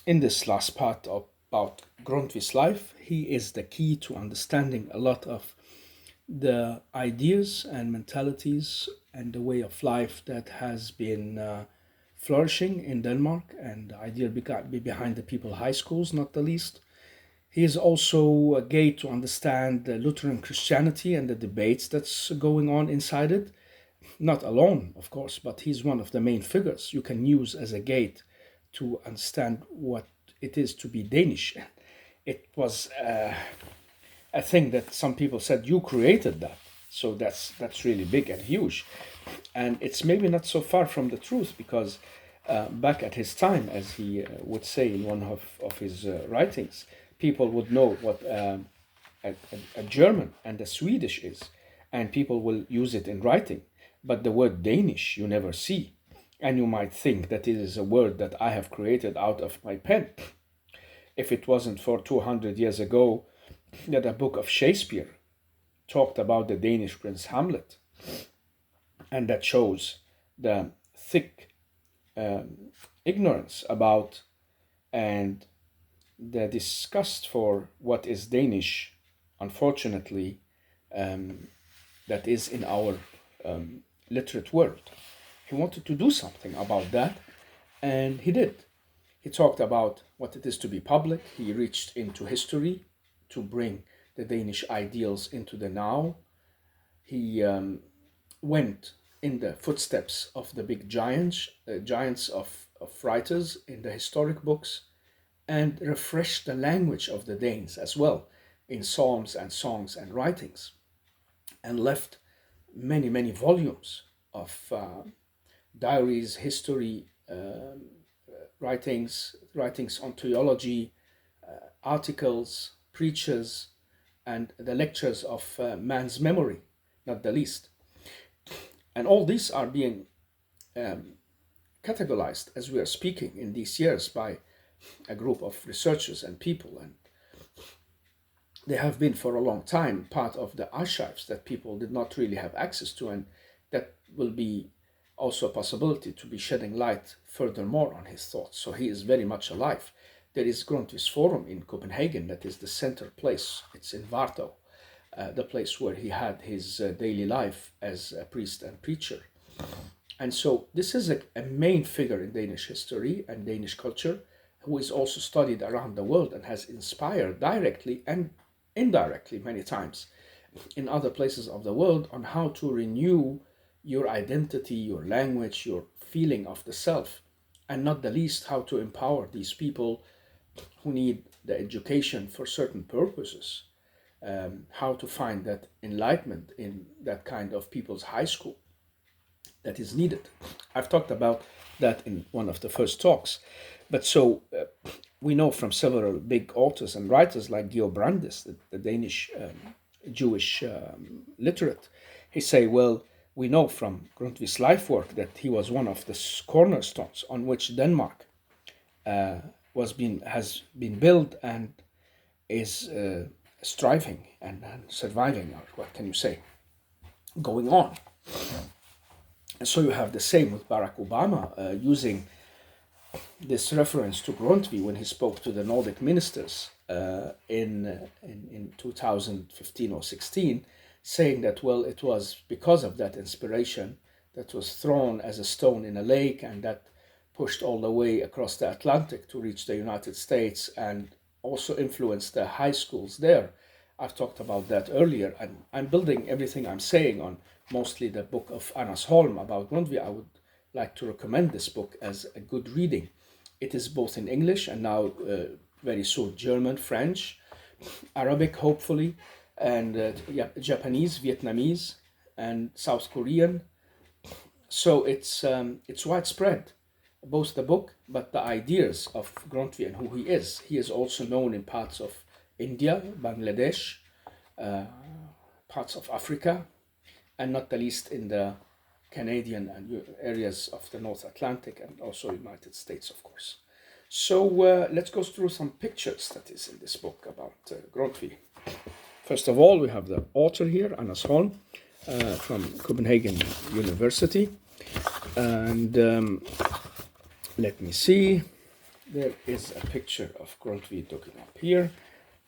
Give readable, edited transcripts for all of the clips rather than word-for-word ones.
In this last part about Grundtvig's life, he is the key to understanding a lot of the ideas and mentalities and the way of life that has been flourishing in Denmark, and the idea behind the people high schools, not the least. He is also a gate to understand the Lutheran Christianity and the debates that's going on inside it. Not alone, of course, but he's one of the main figures you can use as a gate to understand what it is to be Danish. It was a thing that some people said you created that, so that's really big and huge, and it's maybe not so far from the truth because back at his time, as he would say in one of his writings, people would know what a German and a Swedish is, and people will use it in writing. But the word Danish you never see, and you might think that it is a word that I have created out of my pen. If it wasn't for 200 years ago that a book of Shakespeare talked about the Danish prince Hamlet, and that shows the thick ignorance about and the disgust for what is Danish, unfortunately, that is in our literate world. He wanted to do something about that, and he did. He talked about what it is to be public. He reached into history to bring the Danish ideals into the now. He went in the footsteps of the big giants of writers in the historic books, and refreshed the language of the Danes as well in psalms and songs and writings, and left many, many volumes of diaries, history, writings on theology, articles, preachers, and the lectures of man's memory, not the least. And all these are being categorized as we are speaking in these years by a group of researchers and people, and they have been for a long time part of the archives that people did not really have access to, and that will be also a possibility to be shedding light furthermore on his thoughts. So he is very much alive. There is Grundtvig's Forum in Copenhagen, that is the center place. It's in Varto, the place where he had his daily life as a priest and preacher. And so this is a main figure in Danish history and Danish culture, who is also studied around the world and has inspired directly and indirectly many times in other places of the world on how to renew your identity, your language, your feeling of the self, and not the least how to empower these people who need the education for certain purposes, how to find that enlightenment in that kind of people's high school that is needed. I've talked about that in one of the first talks. But so we know from several big authors and writers like Georg Brandes, the Danish Jewish literate, he say, well, we know from Grundtvig's life work that he was one of the cornerstones on which Denmark has been built and is striving and surviving, or what can you say, going on. And so you have the same with Barack Obama using this reference to Grundtvig when he spoke to the Nordic ministers in 2015 or 16, saying that, well, it was because of that inspiration that was thrown as a stone in a lake and that pushed all the way across the Atlantic to reach the United States and also influenced the high schools there. I've talked about that earlier, and I'm building everything I'm saying on mostly the book of Anders Holm about Grundtvig. I would like to recommend this book as a good reading. It is both in English and now very soon German, French, Arabic hopefully, and Japanese, Vietnamese, and South Korean. So it's widespread, both the book but the ideas of Grundtvig and who he is. He is also known in parts of India, Bangladesh, parts of Africa, and not the least in the Canadian and areas of the North Atlantic, and also United States, of course. So let's go through some pictures that is in this book about Grundtvig. First of all, we have the author here, Anders Holm, from Copenhagen University. And let me see. there is a picture of Grundtvig looking up here.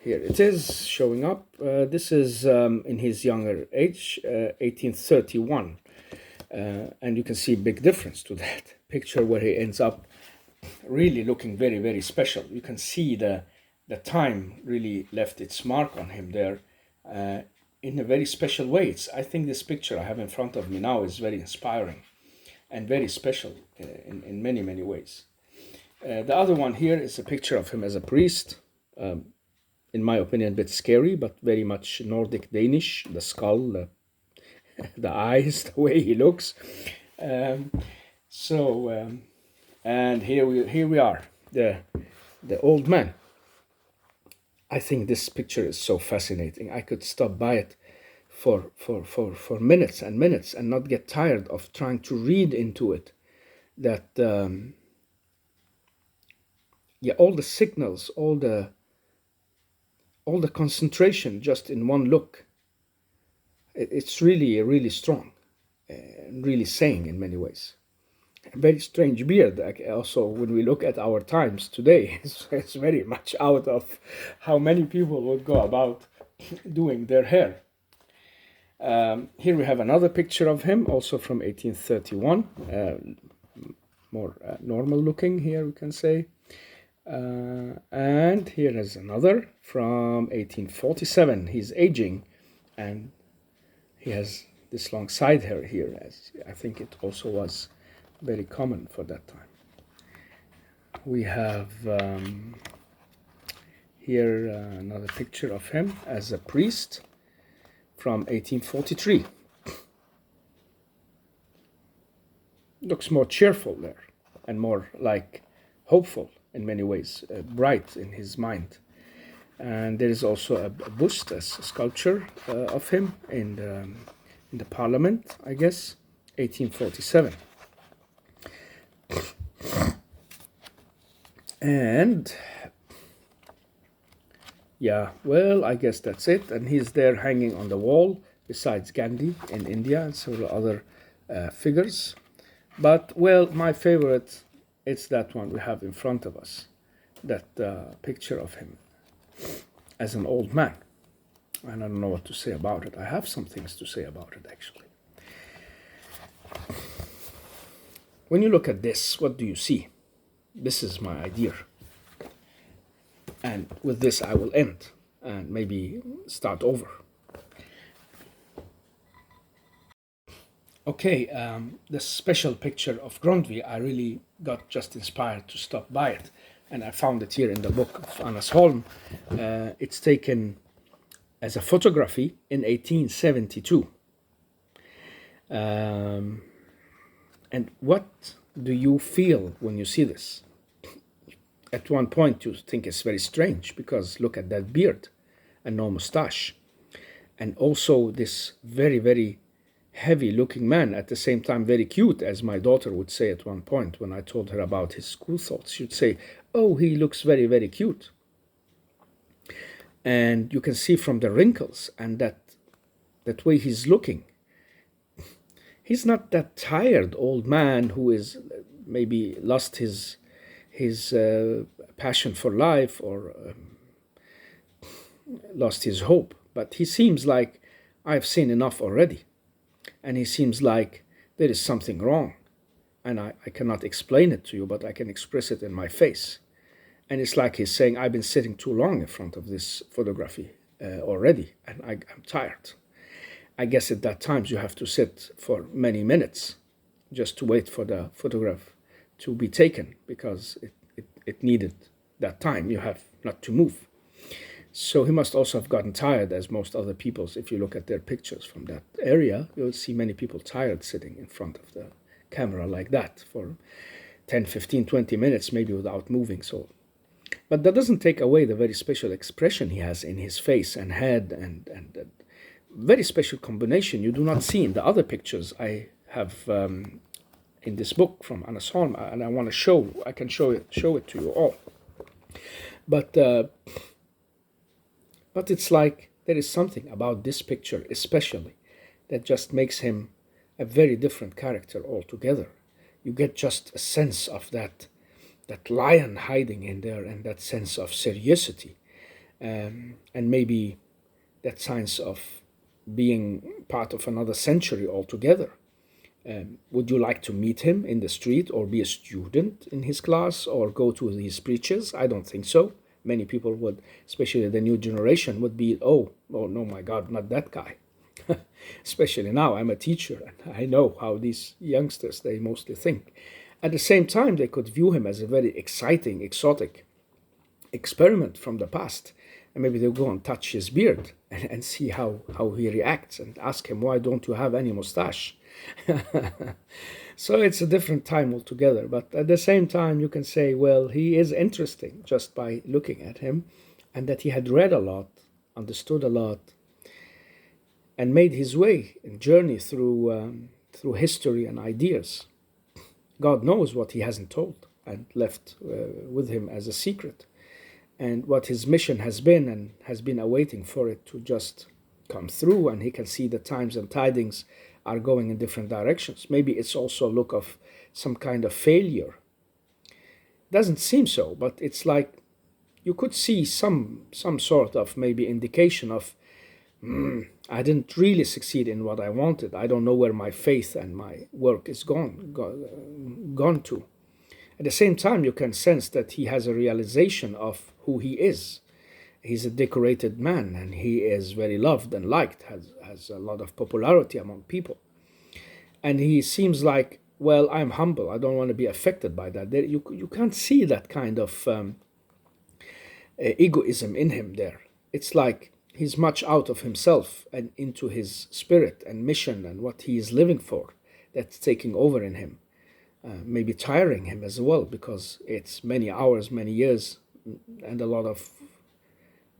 Here it is showing up. This is in his younger age, 1831. And you can see a big difference to that picture where he ends up really looking very, very special. You can see the time really left its mark on him there in a very special way. I think this picture I have in front of me now is very inspiring and very special in many, many ways. The other one here is a picture of him as a priest. In my opinion, a bit scary, but very much Nordic Danish. The skull, the eyes, the way he looks. And here we are, the old man. I think this picture is so fascinating. I could stop by it for minutes and minutes and not get tired of trying to read into it. That all the signals, all the concentration just in one look. It's really, really strong, really saying in many ways. A very strange beard. Also, when we look at our times today, it's very much out of how many people would go about doing their hair. Here we have another picture of him, also from 1831, more normal looking here, we can say. And here is another from 1847. He's aging, and he has this long side hair here, as I think it also was very common for that time. We have here another picture of him as a priest from 1843. Looks more cheerful there and more like hopeful in many ways, bright in his mind. And there is also a bust, a sculpture of him in the Parliament, I guess, 1847. And yeah, well, I guess that's it. And he's there hanging on the wall besides Gandhi in India and several other figures. But, well, my favorite, it's that one we have in front of us, that picture of him as an old man. And I don't know what to say about it. I have some things to say about it, actually. When you look at this, what do you see? This is my idea. And with this, I will end and maybe start over. Okay, this special picture of Grundtvig, I really got just inspired to stop by it. And I found it here in the book of Anders Holm. It's taken as a photography in 1872. And what do you feel when you see this? At one point you think it's very strange, because look at that beard and no mustache. And also this very, very heavy looking man, at the same time very cute, as my daughter would say at one point when I told her about his school thoughts. She would say, oh, he looks very, very cute. And you can see from the wrinkles and that way he's looking. He's not that tired old man who is maybe lost his passion for life or lost his hope. But he seems like, I've seen enough already. And he seems like there is something wrong. And I cannot explain it to you, but I can express it in my face. And it's like he's saying, I've been sitting too long in front of this photography already, and I'm tired. I guess at that times you have to sit for many minutes just to wait for the photograph to be taken, because it needed that time. You have not to move. So he must also have gotten tired, as most other people. If you look at their pictures from that area, you'll see many people tired sitting in front of the camera like that for 10, 15, 20 minutes, maybe without moving. But that doesn't take away the very special expression he has in his face and head, and very special combination you do not see in the other pictures I have in this book from Anders Holm, and I want to I can show it to you all. But it's like there is something about this picture especially that just makes him a very different character altogether. You get just a sense of that that lion hiding in there, and that sense of seriosity, and maybe that sense of being part of another century altogether. Would you like to meet him in the street, or be a student in his class, or go to his preachers? I don't think so. Many people would, especially the new generation, would be, oh no, my God, not that guy. Especially now, I'm a teacher, and I know how these youngsters, they mostly think. At the same time, they could view him as a very exciting, exotic experiment from the past. And maybe they'll go and touch his beard and see how he reacts, and ask him, why don't you have any mustache? So it's a different time altogether. But at the same time, you can say, well, he is interesting just by looking at him, and that he had read a lot, understood a lot, and made his way and journey through history and ideas. God knows what he hasn't told and left with him as a secret, and what his mission has been, and has been awaiting for it to just come through, and he can see the times and tidings are going in different directions. Maybe it's also a look of some kind of failure. Doesn't seem so, but it's like you could see some sort of maybe indication of, I didn't really succeed in what I wanted. I don't know where my faith and my work is gone to. At the same time, you can sense that he has a realization of who he is. He's a decorated man, and he is very loved and liked, has a lot of popularity among people. And he seems like, well, I'm humble. I don't want to be affected by that. You can't see that kind of egoism in him there. It's like he's much out of himself and into his spirit and mission and what he is living for, that's taking over in him. Maybe tiring him as well, because it's many hours, many years, and a lot of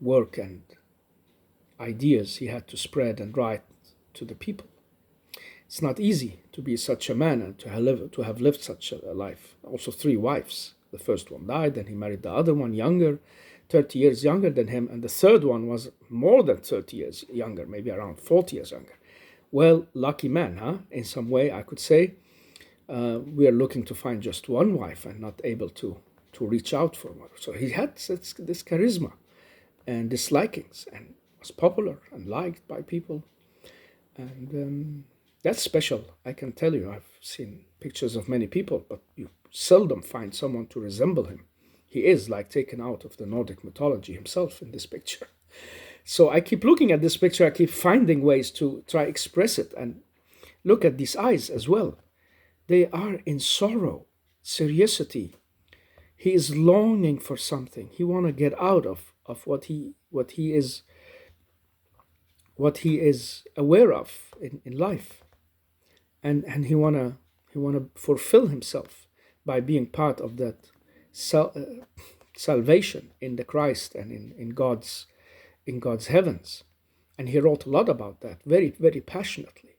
work and ideas he had to spread and write to the people. It's not easy to be such a man and to have lived such a life. Also 3 wives. The first one died, and he married the other one younger, 30 years younger than him, and the third one was more than 30 years younger, maybe around 40 years younger. Well, lucky man, huh? In some way, I could say. We are looking to find just one wife and not able to reach out for one. So he had this charisma and dislikings, and was popular and liked by people. And that's special, I can tell you. I've seen pictures of many people, but you seldom find someone to resemble him. He is like taken out of the Nordic mythology himself in this picture. So I keep looking at this picture, I keep finding ways to try express it, and look at these eyes as well. They are in sorrow, seriousity. He is longing for something. He want to get out of what he is aware of in life, and he wanna fulfill himself by being part of that salvation in the Christ and in God's heavens. And he wrote a lot about that, very, very passionately,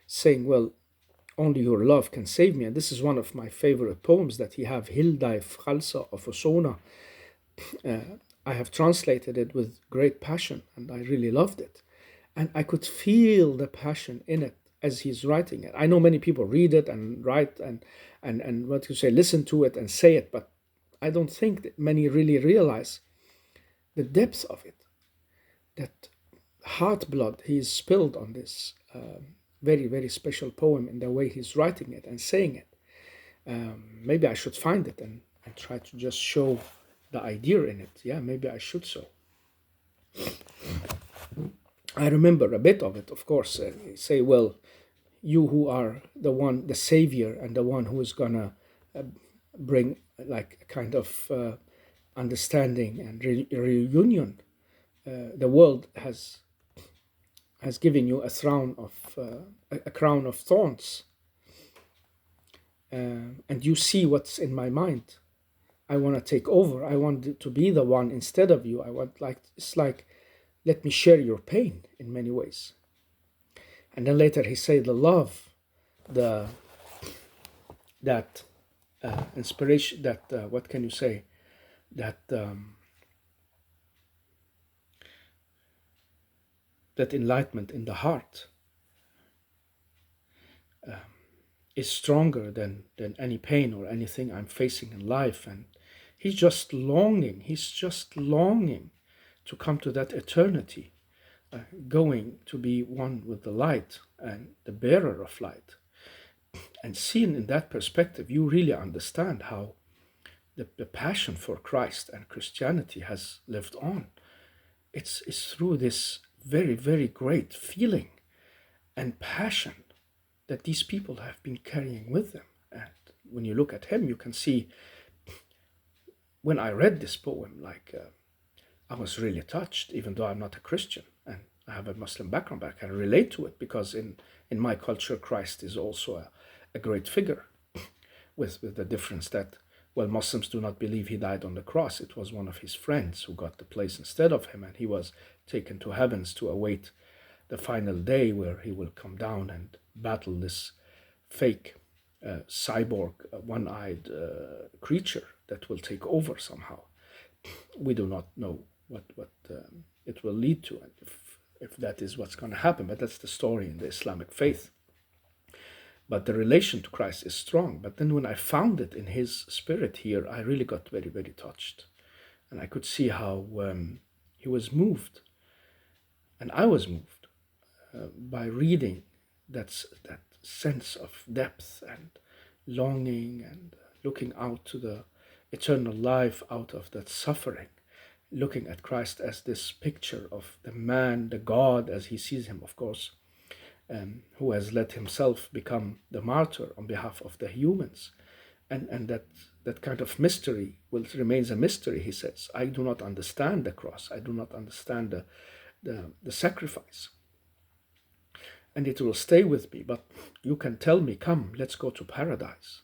saying, well, only your love can save me. And this is one of my favorite poems that he have, Hilda Frälsa of Osona. I have translated it with great passion, and I really loved it. And I could feel the passion in it as he's writing it. I know many people read it and write and what you say, listen to it and say it, but I don't think that many really realize the depth of it, that heart blood he's spilled on this very, very special poem in the way he's writing it and saying it. Maybe I should find it and try to just show the idea in it. Yeah, maybe I should so. I remember a bit of it, of course. Say, well, you who are the savior, and the one who is gonna bring like a kind of understanding and reunion. The world has given you a crown of thorns, and you see what's in my mind. I want to take over. I want to be the one instead of you. It's like, let me share your pain in many ways. And then later he said the love, that inspiration, that what can you say, that that enlightenment in the heart is stronger than any pain or anything I'm facing in life. And He's just longing. He's just longing to come to that eternity, going to be one with the light and the bearer of light. And seen in that perspective, you really understand how the passion for Christ and Christianity has lived on. It's through this very, very great feeling and passion that these people have been carrying with them. And when you look at him, you can see, when I read this poem, I was really touched, even though I'm not a Christian and I have a Muslim background, but I can relate to it because in my culture, Christ is also a great figure, with the difference that, well, Muslims do not believe he died on the cross. It was one of his friends who got the place instead of him, and he was taken to heavens to await the final day where he will come down and battle this fake cyborg, one-eyed creature that will take over somehow. We do not know what it will lead to, and if that is what's going to happen, but that's the story in the Islamic faith. But the relation to Christ is strong. But then when I found it in his spirit here, I really got very, very touched. And I could see how he was moved. And I was moved by reading that sense of depth and longing and looking out to the eternal life out of that suffering, looking at Christ as this picture of the man, the God, as he sees him, of course, who has let himself become the martyr on behalf of the humans. And that kind of mystery remains a mystery, he says. I do not understand the cross. I do not understand the sacrifice. And it will stay with me, but you can tell me, come, let's go to paradise.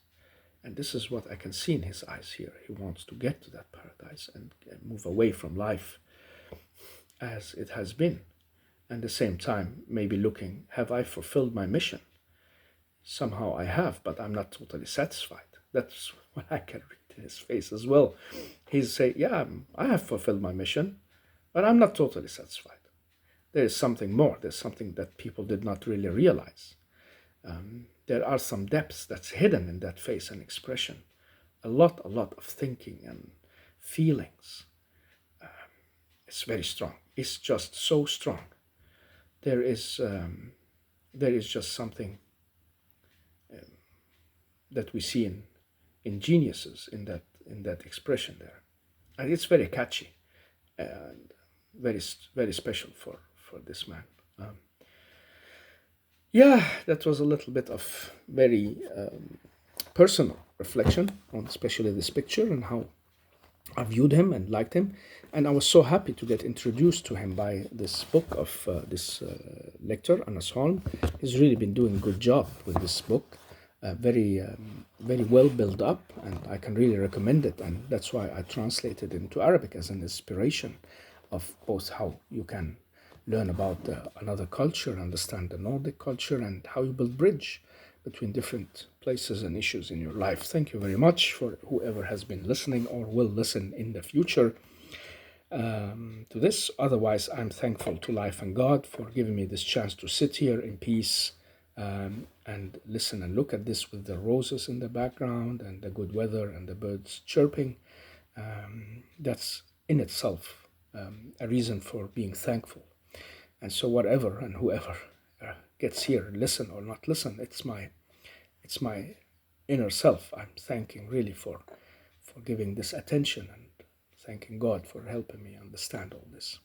And this is what I can see in his eyes here. He wants to get to that paradise and move away from life as it has been. And at the same time, maybe looking, have I fulfilled my mission? Somehow I have, but I'm not totally satisfied. That's what I can read in his face as well. He's saying, yeah, I have fulfilled my mission, but I'm not totally satisfied. There is something more. There's something that people did not really realize. There are some depths that's hidden in that face and expression. A lot of thinking and feelings. It's very strong. It's just so strong. There is just something that we see in geniuses in that expression there, and it's very catchy and very, very special for this man. That was a little bit of very personal reflection on especially this picture and how I viewed him and liked him. And I was so happy to get introduced to him by this book of this lecturer, Anders Holm. He's really been doing a good job with this book. Very well built up, and I can really recommend it. And that's why I translated it into Arabic as an inspiration of both how you can learn about another culture, understand the Nordic culture, and how you build bridge between different places and issues in your life. Thank you very much for whoever has been listening or will listen in the future to this. Otherwise, I'm thankful to life and God for giving me this chance to sit here in peace and listen and look at this with the roses in the background and the good weather and the birds chirping. That's in itself a reason for being thankful. And so whatever and whoever gets here, listen or not listen, it's my inner self I'm thanking really for giving this attention, and thanking God for helping me understand all this.